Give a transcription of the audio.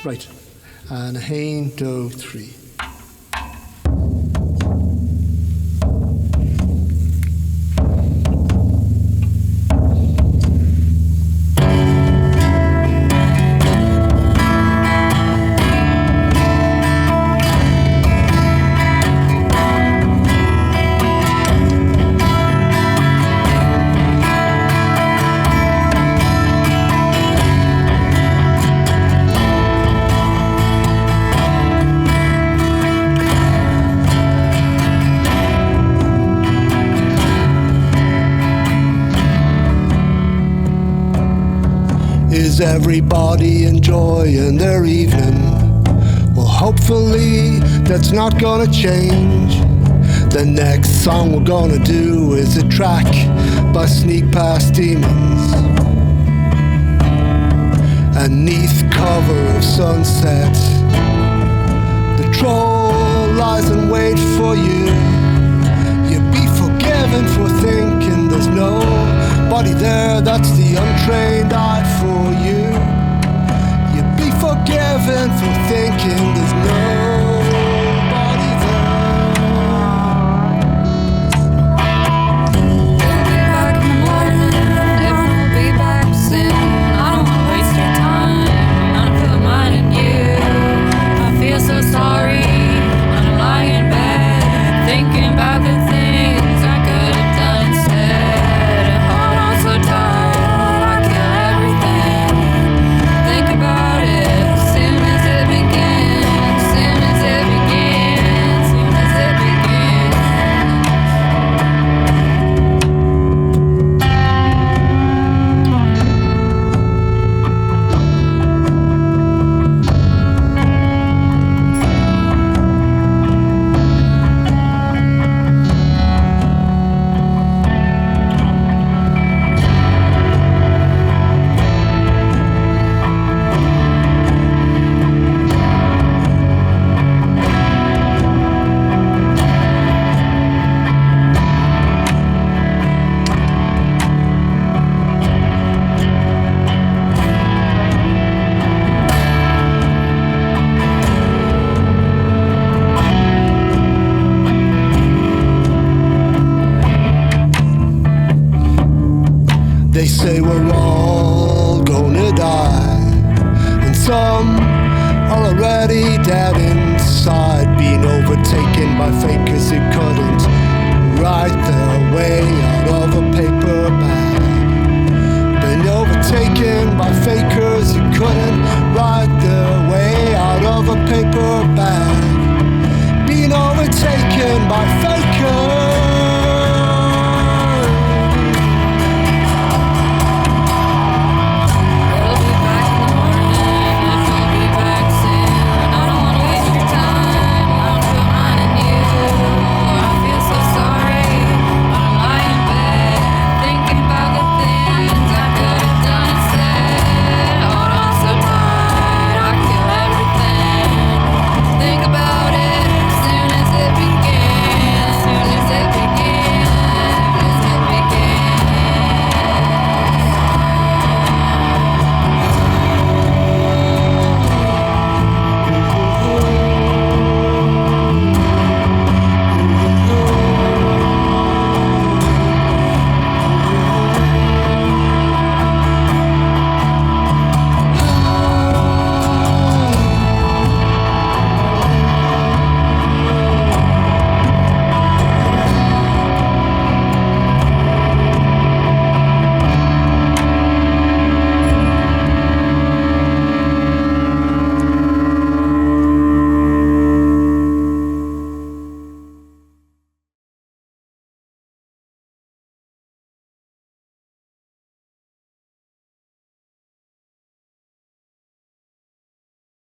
Right. And 1, 2, 3. Is everybody enjoying their evening? Well, hopefully that's not gonna change. The next song we're gonna do is a track by Sneak Past Demons. Beneath cover of sunset, the troll lies in wait for you. You'd be forgiven for thinking there's nobody there. That's the untrained eye for you. You'd be forgiven for thinking there's nobody there. We'll be back in the morning, everyone will be back soon. I don't want to waste your time, I don't put mine in you. I feel so sorry when I lie in bed, thinking about the things I could have done instead. Hold on so tight, I kill everything. Think about it, soon as it begins, soon as it begins, soon as it begins. They say we're all gonna die, and some are already dead inside, being overtaken by fakers who couldn't write their way out of a paper bag. Been overtaken by fakers who couldn't